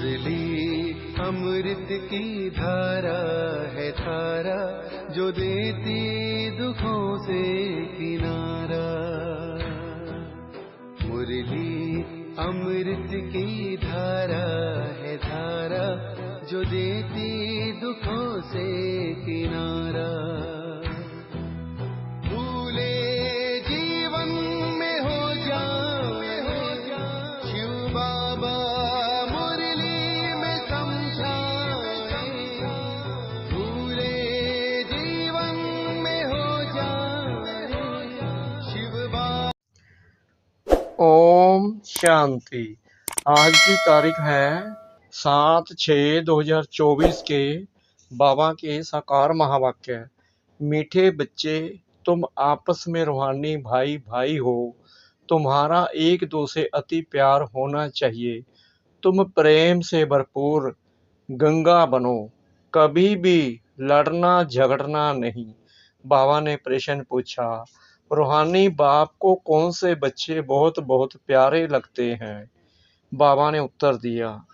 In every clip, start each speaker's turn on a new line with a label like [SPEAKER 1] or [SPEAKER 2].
[SPEAKER 1] मुरली अमृत की धारा है धारा, जो देती दुखों से किनारा। मुरली अमृत की धारा है धारा, जो देती दुखों से किनारा। भूले जीवन में हो जाए शिव बाबा मुरली में समझाए। भूले जीवन में हो जाए शिव बाबा।
[SPEAKER 2] ओम शांति। आज की तारीख है 7/6/2024 के बाबा के साकार महावाक्य। मीठे बच्चे, तुम आपस में रूहानी भाई भाई हो। तुम्हारा एक दो से अति प्यार होना चाहिए। तुम प्रेम से भरपूर गंगा बनो, कभी भी लड़ना झगड़ना नहीं। बाबा ने प्रश्न पूछा, रूहानी बाप को कौन से बच्चे बहुत बहुत प्यारे लगते हैं? बाबा ने उत्तर दिया,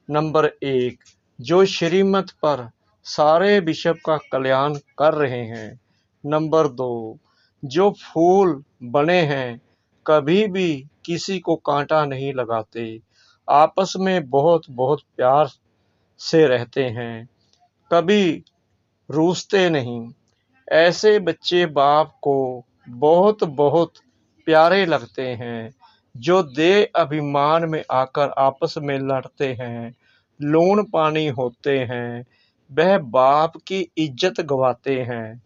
[SPEAKER 2] नंबर 1, जो श्रीमत पर सारे विश्व का कल्याण कर रहे हैं। नंबर 2, जो फूल बने हैं, कभी भी किसी को कांटा नहीं लगाते, आपस में बहुत बहुत प्यार से रहते हैं, कभी रूठते नहीं। ऐसे बच्चे बाप को बहुत बहुत प्यारे लगते हैं। जो देह अभिमान में आकर आपस में लड़ते हैं, लून पानी होते हैं, वह बाप की इज्जत गवाते हैं।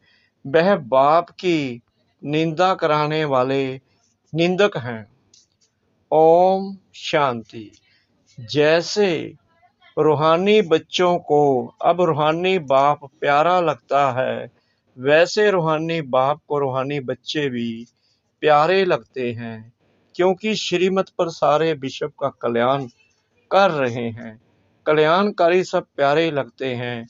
[SPEAKER 2] वह बाप की निंदा कराने वाले निंदक हैं। ओम शांति। जैसे रूहानी बच्चों को अब रूहानी बाप प्यारा लगता है, वैसे रूहानी बाप को रूहानी बच्चे भी प्यारे लगते हैं, क्योंकि श्रीमत पर सारे विश्व का कल्याण कर रहे हैं। कल्याणकारी सब प्यारे लगते हैं।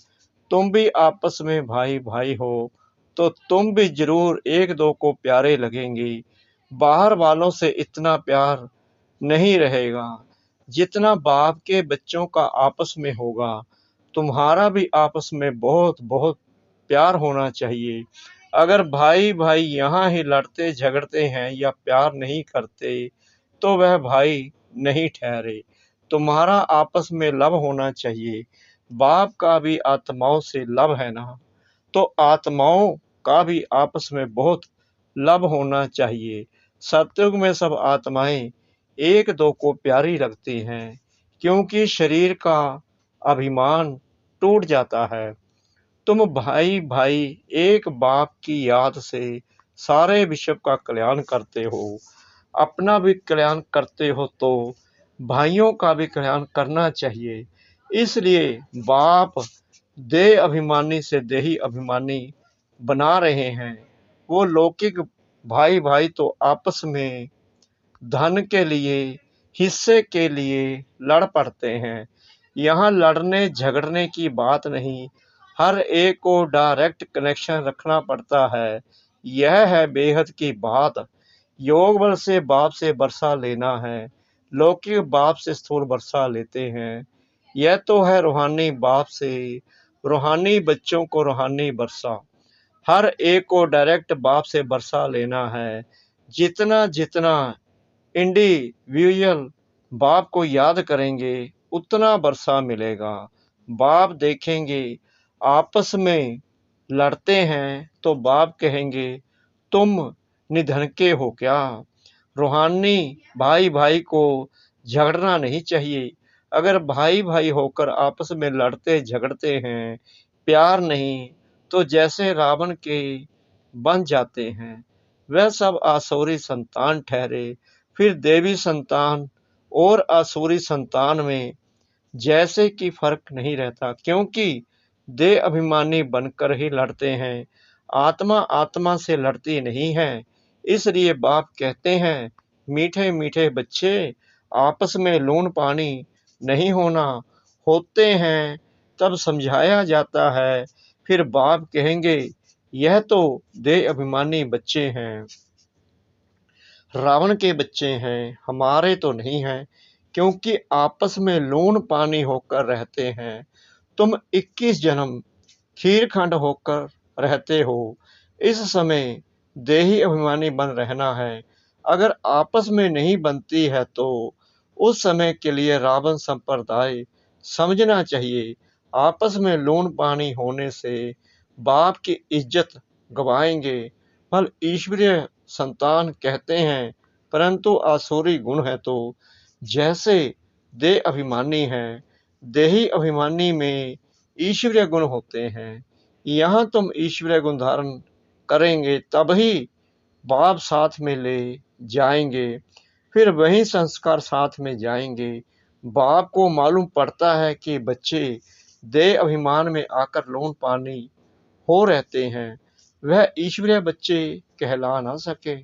[SPEAKER 2] तुम भी आपस में भाई भाई हो, तो तुम भी जरूर एक दो को प्यारे लगेंगे। बाहर वालों से इतना प्यार नहीं रहेगा जितना बाप के बच्चों का आपस में होगा। तुम्हारा भी आपस में बहुत बहुत प्यार होना चाहिए। अगर भाई भाई यहाँ ही लड़ते झगड़ते हैं या प्यार नहीं करते, तो वह भाई नहीं ठहरे। तुम्हारा आपस में लव होना चाहिए। बाप का भी आत्माओं से लव है ना, तो आत्माओं का भी आपस में बहुत लव होना चाहिए। सतयुग में सब आत्माएं एक दो को प्यारी लगती हैं, क्योंकि शरीर का अभिमान टूट जाता है। तुम भाई भाई एक बाप की याद से सारे विश्व का कल्याण करते हो। अपना भी कल्याण करते हो तो भाइयों का भी कल्याण करना चाहिए। इसलिए बाप देह अभिमानी से देही अभिमानी बना रहे हैं। वो लौकिक भाई भाई तो आपस में धन के लिए, हिस्से के लिए लड़ पड़ते हैं। यहाँ लड़ने झगड़ने की बात नहीं, हर एक को डायरेक्ट कनेक्शन रखना पड़ता है। यह है बेहद की बात। योग बल से बाप से वर्षा लेना है, लौकिक बाप से स्थूल वर्षा लेते हैं। यह तो है रूहानी बाप से रूहानी बच्चों को रूहानी वर्षा। हर एक को डायरेक्ट बाप से वर्षा लेना है। जितना जितना इंडिविजुअल बाप को याद करेंगे, उतना वर्षा मिलेगा। बाप देखेंगे आपस में लड़ते हैं, तो बाप कहेंगे, तुम निधनके हो क्या? रूहानी भाई भाई को झगड़ना नहीं चाहिए। अगर भाई भाई होकर आपस में लड़ते झगड़ते हैं, प्यार नहीं, तो जैसे रावण के बन जाते हैं, वह सब आसुरी संतान ठहरे। फिर देवी संतान और आसुरी संतान में जैसे कि फर्क नहीं रहता, क्योंकि देह अभिमानी बनकर ही लड़ते हैं। आत्मा आत्मा से लड़ती नहीं है। इसलिए बाप कहते हैं, मीठे मीठे बच्चे, आपस में लून पानी नहीं होना। होते हैं तब समझाया जाता है। फिर बाप कहेंगे, यह तो देह अभिमानी बच्चे हैं, रावण के बच्चे हैं, हमारे तो नहीं हैं। क्योंकि आपस में लून पानी होकर रहते हैं। तुम 21 जन्म खीरखंड होकर रहते हो। इस समय देही अभिमानी बन रहना है। अगर आपस में नहीं बनती है तो उस समय के लिए रावण संप्रदाय समझना चाहिए। आपस में लून पानी होने से बाप की इज्जत गवाएंगे। फल ईश्वरीय संतान कहते हैं, परंतु आसुरी गुण है तो जैसे देह अभिमानी है, देही अभिमानी में ईश्वरीय गुण होते हैं। यहाँ तुम ईश्वरीय गुण धारण करेंगे तभी बाप साथ में ले जाएंगे, फिर वही संस्कार साथ में जाएंगे। बाप को मालूम पड़ता है कि बच्चे देह अभिमान में आकर लोन पानी हो रहते हैं, वह ईश्वरीय बच्चे कहला ना सके।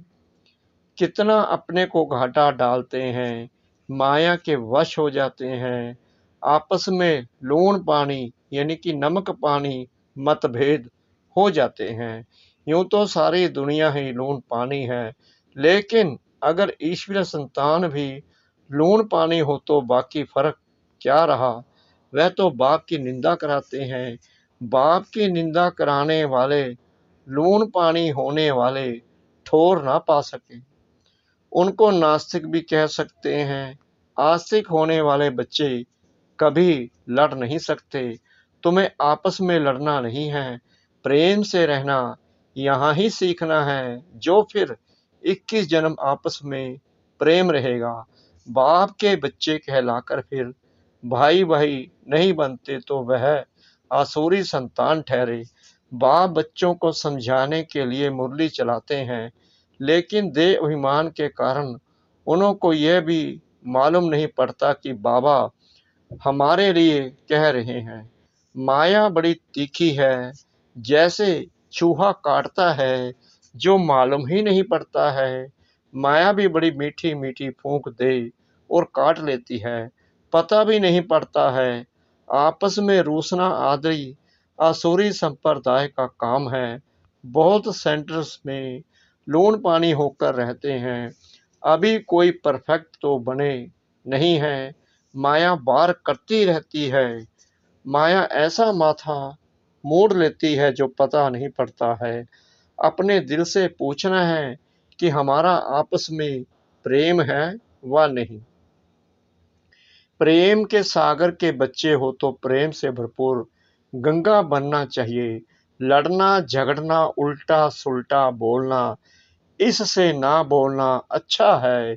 [SPEAKER 2] कितना अपने को घाटा डालते हैं, माया के वश हो जाते हैं। आपस में लून पानी यानी कि नमक पानी मतभेद हो जाते हैं। यूं तो सारी दुनिया ही लून पानी है, लेकिन अगर ईश्वरीय संतान भी लून पानी हो तो बाकी फर्क क्या रहा। वह तो बाप की निंदा कराते हैं। बाप की निंदा कराने वाले लून पानी होने वाले ठोर ना पा सके। उनको नास्तिक भी कह सकते हैं। आस्तिक होने वाले बच्चे कभी लड़ नहीं सकते। तुम्हें आपस में लड़ना नहीं है, प्रेम से रहना यहाँ ही सीखना है। जो फिर 21 जन्म आपस में प्रेम रहेगा। बाप के बच्चे कहलाकर फिर भाई भाई नहीं बनते तो वह आसुरी संतान ठहरे। बाप बच्चों को समझाने के लिए मुरली चलाते हैं, लेकिन देह अभिमान के कारण उनको यह भी मालूम नहीं पड़ता कि बाबा हमारे लिए कह रहे हैं। माया बड़ी तीखी है, जैसे चूहा काटता है जो मालूम ही नहीं पड़ता है। माया भी बड़ी मीठी मीठी फूंक दे और काट लेती है, पता भी नहीं पड़ता है। आपस में रूसना आदि आसुरी संप्रदाय का काम है। बहुत सेंटर्स में लून पानी होकर रहते हैं। अभी कोई परफेक्ट तो बने नहीं है। माया वार करती रहती है। माया ऐसा माथा मोड़ लेती है जो पता नहीं पड़ता है। अपने दिल से पूछना है कि हमारा आपस में प्रेम है व नहीं। प्रेम के सागर के बच्चे हो तो प्रेम से भरपूर गंगा बनना चाहिए। लड़ना झगड़ना उल्टा सुल्टा बोलना, इससे ना बोलना अच्छा है।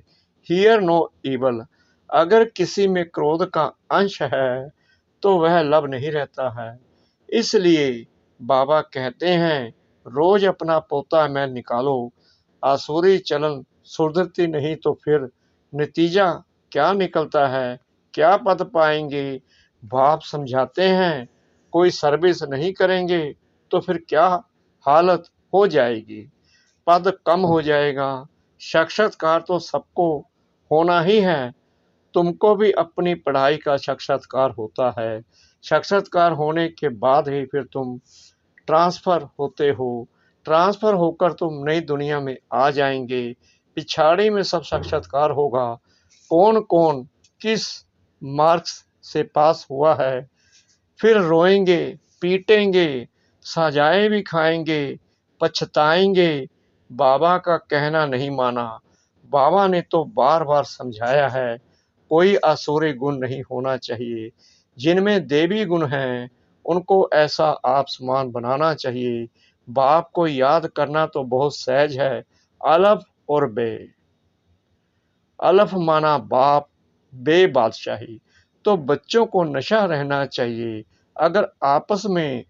[SPEAKER 2] Hear no evil. अगर किसी में क्रोध का अंश है तो वह लब नहीं रहता है। इसलिए बाबा कहते हैं रोज अपना पोता मैल निकालो। आसुरी चलन सुधरती नहीं तो फिर नतीजा क्या निकलता है, क्या पद पाएंगे। बाप समझाते हैं कोई सर्विस नहीं करेंगे तो फिर क्या हालत हो जाएगी। पद कम हो जाएगा। साक्षात्कार तो सबको होना ही है। तुमको भी अपनी पढ़ाई का साक्षात्कार होता है। साक्षात्कार होने के बाद ही फिर तुम ट्रांसफर होते हो। ट्रांसफर होकर तुम नई दुनिया में आ जाएंगे। पिछाड़ी में सब साक्षात्कार होगा। कौन कौन किस मार्क्स से पास हुआ है। फिर रोएंगे, पीटेंगे, सजाएं भी खाएंगे, पछताएंगे। बाबा का कहना नहीं माना। बाबा ने तो बार बार समझाया है कोई आसुरी गुण नहीं होना चाहिए। जिनमें देवी गुण हैं उनको ऐसा आप समान बनाना चाहिए। बाप को याद करना तो बहुत सहज है। अलफ और बे। अलफ माना बाप, बे बादशाही। तो बच्चों को नशा रहना चाहिए। अगर आपस में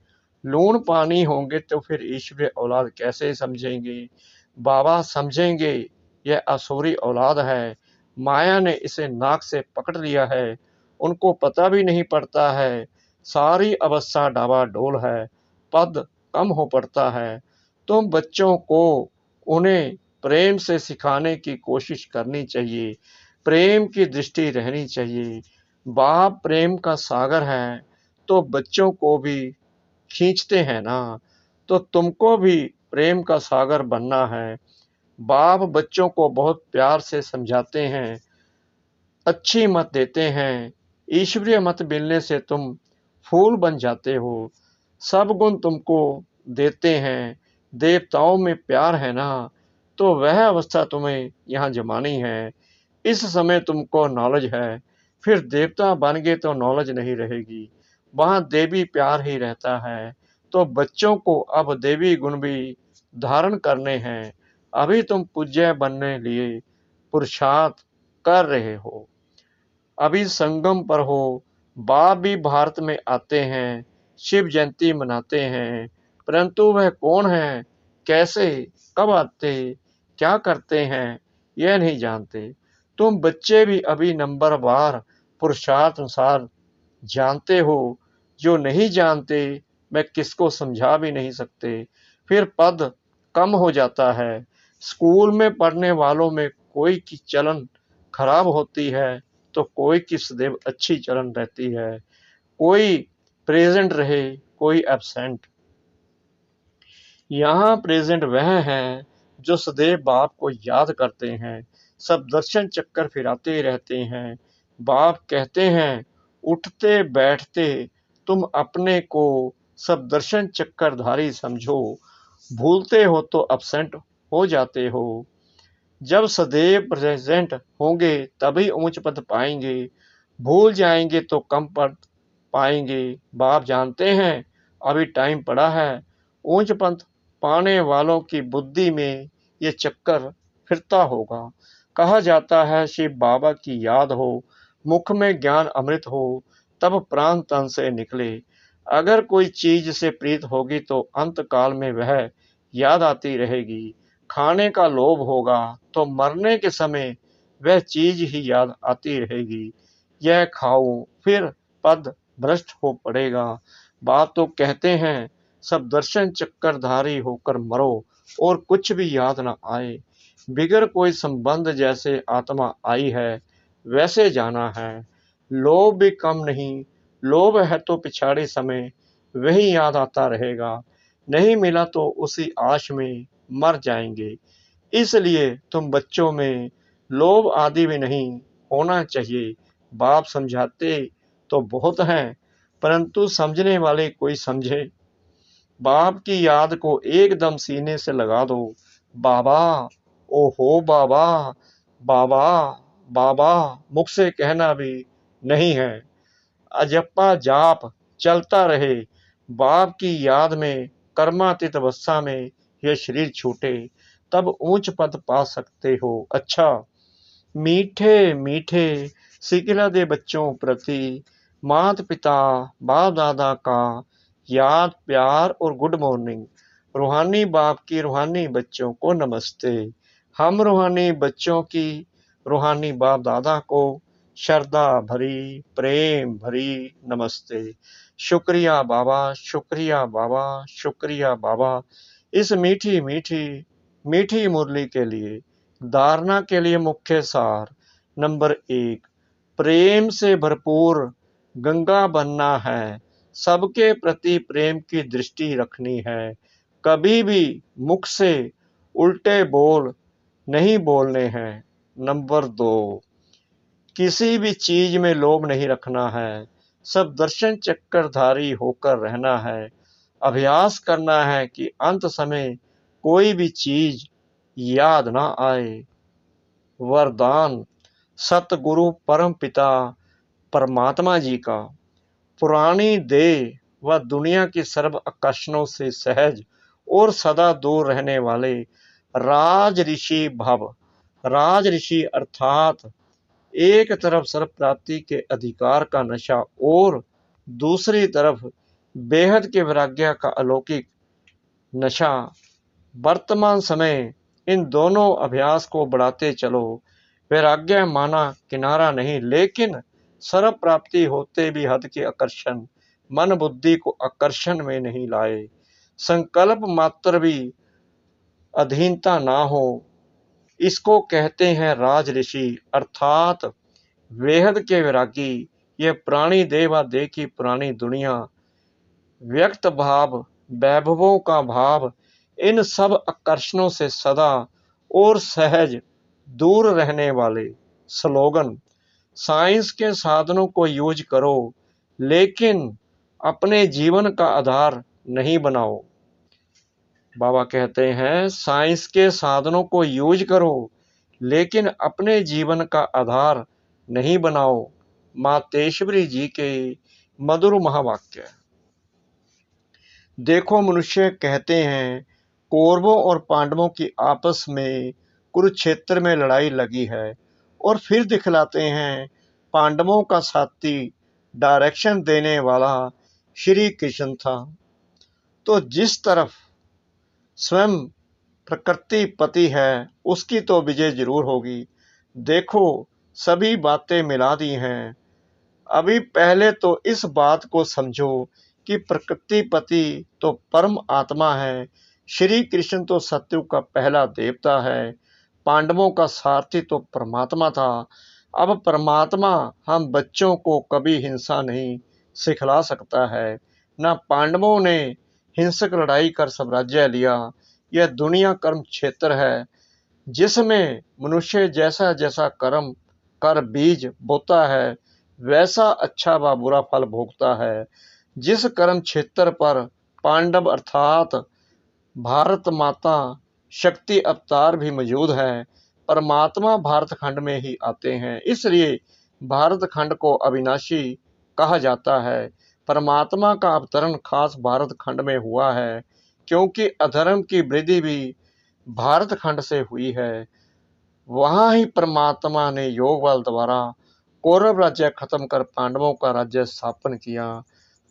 [SPEAKER 2] लून पानी होंगे तो फिर ईश्वरीय औलाद कैसे समझेंगे। बाबा समझेंगे यह असुरी औलाद है। माया ने इसे नाक से पकड़ लिया है। उनको पता भी नहीं पड़ता है। सारी अवस्था डावाडोल है। पद कम हो पड़ता है। तुम बच्चों को उन्हें प्रेम से सिखाने की कोशिश करनी चाहिए। प्रेम की दृष्टि रहनी चाहिए। बाप प्रेम का सागर है तो बच्चों को भी खींचते हैं ना। तो तुमको भी प्रेम का सागर बनना है। बाप बच्चों को बहुत प्यार से समझाते हैं। अच्छी मत देते हैं। ईश्वरीय मत मिलने से तुम फूल बन जाते हो। सब गुण तुमको देते हैं। देवताओं में प्यार है ना, तो वह अवस्था तुम्हें यहाँ जमानी है। इस समय तुमको नॉलेज है, फिर देवता बन गए तो नॉलेज नहीं रहेगी। वहाँ देवी प्यार ही रहता है। तो बच्चों को अब देवी गुण भी धारण करने हैं। अभी तुम पूज्य बनने लिए पुरुषार्थ कर रहे हो। अभी संगम पर हो। बाप भी भारत में आते हैं, शिव जयंती मनाते हैं, परंतु वह कौन है, कैसे, कब आते, क्या करते हैं, यह नहीं जानते। तुम बच्चे भी अभी नंबरवार पुरुषार्थ अनुसार जानते हो। जो नहीं जानते मैं किसको समझा भी नहीं सकते। फिर पद कम हो जाता है। स्कूल में पढ़ने वालों में कोई की चलन खराब होती है तो कोई की सदैव अच्छी चलन रहती है। कोई प्रेजेंट रहे, कोई एब्सेंट। यहाँ प्रेजेंट वह हैं जो सदैव बाप को याद करते हैं, सब दर्शन चक्कर फिराते रहते हैं। बाप कहते हैं, उठते बैठते तुम अपने को सब दर्शन चक्करधारी समझो। भूलते हो तो अपसेंट हो जाते हो। जब सदैव प्रेजेंट होंगे तभी ऊंच पद पाएंगे। भूल जाएंगे तो कम पद पाएंगे। बाप जानते हैं अभी टाइम पड़ा है। ऊंच पद पाने वालों की बुद्धि में ये चक्कर फिरता होगा। कहा जाता है शिव बाबा की याद हो, मुख में ज्ञान अमृत हो, तब प्राण तन से निकले। अगर कोई चीज से प्रीत होगी तो अंत काल में वह याद आती रहेगी। खाने का लोभ होगा तो मरने के समय वह चीज ही याद आती रहेगी। यह खाओ फिर पद भ्रष्ट हो पड़ेगा। बाप तो कहते हैं सब दर्शन चक्करधारी होकर मरो और कुछ भी याद न आए। बिगर कोई संबंध जैसे आत्मा आई है वैसे जाना है। लोभ भी कम नहीं। लोभ है तो पिछाड़े समय वही याद आता रहेगा। नहीं मिला तो उसी आश में मर जाएंगे। इसलिए तुम बच्चों में लोभ आदि भी नहीं होना चाहिए। बाप समझाते तो बहुत हैं, परंतु समझने वाले कोई समझे। बाप की याद को एकदम सीने से लगा दो। बाबा, ओहो बाबा, बाबा, बाबा मुख से कहना भी नहीं है। अजप्पा जाप चलता रहे। बाप की याद में कर्मातीत अवस्था में यह शरीर छूटे तब ऊंच पद पा सकते हो। अच्छा, मीठे मीठे सिकिला दे बच्चों प्रति माता पिता बाप दादा का याद प्यार और गुड मॉर्निंग। रूहानी बाप की रूहानी बच्चों को नमस्ते। हम रूहानी बच्चों की रूहानी बाप दादा को श्रद्धा भरी प्रेम भरी नमस्ते। शुक्रिया बाबा, शुक्रिया बाबा, शुक्रिया बाबा इस मीठी मीठी मीठी मुरली के लिए। धारणा के लिए मुख्य सार नंबर 1, प्रेम से भरपूर गंगा बनना है। सबके प्रति प्रेम की दृष्टि रखनी है। कभी भी मुख से उल्टे बोल नहीं बोलने हैं। नंबर 2, किसी भी चीज में लोभ नहीं रखना है। सब दर्शन चक्करधारी होकर रहना है। अभ्यास करना है कि अंत समय कोई भी चीज याद ना आए। वरदान सतगुरु परम पिता परमात्मा जी का। पुरानी देह व दुनिया की सर्व आकर्षणों से सहज और सदा दूर रहने वाले राज ऋषि भव। राज ऋषि अर्थात एक तरफ सर्व प्राप्ति के अधिकार का नशा और दूसरी तरफ बेहद के वैराग्य का अलौकिक नशा। वर्तमान समय इन दोनों अभ्यास को बढ़ाते चलो। वैराग्य माना किनारा नहीं, लेकिन सर्व प्राप्ति होते भी हद के आकर्षण मन बुद्धि को आकर्षण में नहीं लाए। संकल्प मात्र भी अधीनता ना हो, इसको कहते हैं राज ऋषि अर्थात वेहद के वैरागी। यह प्राणी देह व देह की पुरानी दुनिया, व्यक्त भाव, वैभवों का भाव, इन सब आकर्षणों से सदा और सहज दूर रहने वाले। स्लोगन साइंस के साधनों को यूज करो, लेकिन अपने जीवन का आधार नहीं बनाओ। बाबा कहते हैं साइंस के साधनों को यूज करो, लेकिन अपने जीवन का आधार नहीं बनाओ। मातेश्वरी जी के मधुर महावाक्य। देखो मनुष्य कहते हैं कौरवों और पांडवों की आपस में कुरुक्षेत्र में लड़ाई लगी है, और फिर दिखलाते हैं पांडवों का साथी डायरेक्शन देने वाला श्री कृष्ण था। तो जिस तरफ स्वयं प्रकृति पति है, उसकी तो विजय जरूर होगी। देखो सभी बातें मिला दी हैं। अभी पहले तो इस बात को समझो कि प्रकृति पति तो परम आत्मा है, श्री कृष्ण तो सत्यु का पहला देवता है, पांडवों का सारथी तो परमात्मा था। अब परमात्मा हम बच्चों को कभी हिंसा नहीं सिखला सकता है। न पांडवों ने हिंसक लड़ाई कर साम्राज्य लिया। यह दुनिया कर्म क्षेत्र है, जिसमें मनुष्य जैसा जैसा कर्म कर बीज बोता है, वैसा अच्छा व बुरा फल भोगता है। जिस कर्म क्षेत्र पर पांडव अर्थात भारत माता शक्ति अवतार भी मौजूद है, परमात्मा भारत खंड में ही आते हैं, इसलिए भारत खंड को अविनाशी कहा जाता है। परमात्मा का अवतरण खास भारत खंड में हुआ है, क्योंकि अधर्म की वृद्धि भी भारत खंड से हुई है। वहां ही परमात्मा ने योग बल द्वारा कौरव राज्य खत्म कर पांडवों का राज्य स्थापन किया।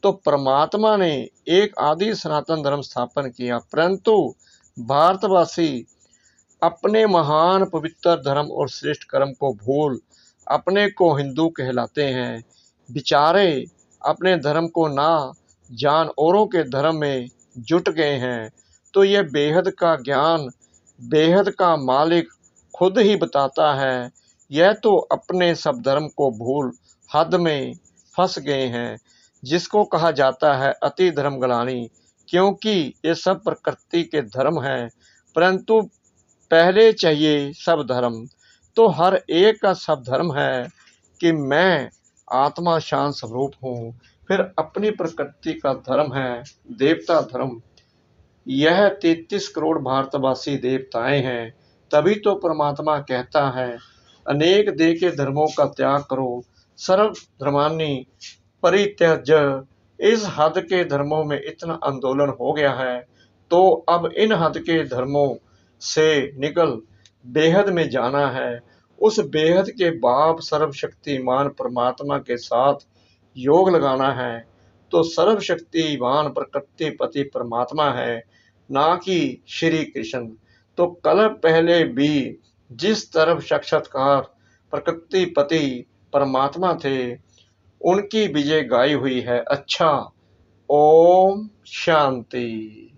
[SPEAKER 2] तो परमात्मा ने एक आदि सनातन धर्म स्थापन किया, परंतु भारतवासी अपने महान पवित्र धर्म और श्रेष्ठ कर्म को भूल अपने को हिंदू कहलाते हैं। बेचारे अपने धर्म को ना जान औरों के धर्म में जुट गए हैं। तो यह बेहद का ज्ञान बेहद का मालिक खुद ही बताता है। यह तो अपने सब धर्म को भूल हद में फंस गए हैं, जिसको कहा जाता है अति धर्म ग्लानि, क्योंकि ये सब प्रकृति के धर्म हैं। परंतु पहले चाहिए सब धर्म। तो हर एक का सब धर्म है कि मैं आत्मा शांत स्वरूप हूँ। फिर अपनी प्रकृति का धर्म है देवता धर्म। यह 33 करोड़ भारतवासी देवताएं हैं। तभी तो परमात्मा कहता है अनेक देह के धर्मों का त्याग करो, सर्व धर्मानि परित्यज्य। इस हद के धर्मों में इतना आंदोलन हो गया है, तो अब इन हद के धर्मों से निकल बेहद में जाना है। उस बेहद के बाप सर्वशक्तिमान परमात्मा के साथ योग लगाना है। तो सर्वशक्तिमान प्रकृति पति परमात्मा है, ना कि श्री कृष्ण। तो कल पहले भी जिस तरफ साक्षात्कार प्रकृति पति परमात्मा थे, उनकी विजय गाई हुई है। अच्छा, ओम शांति।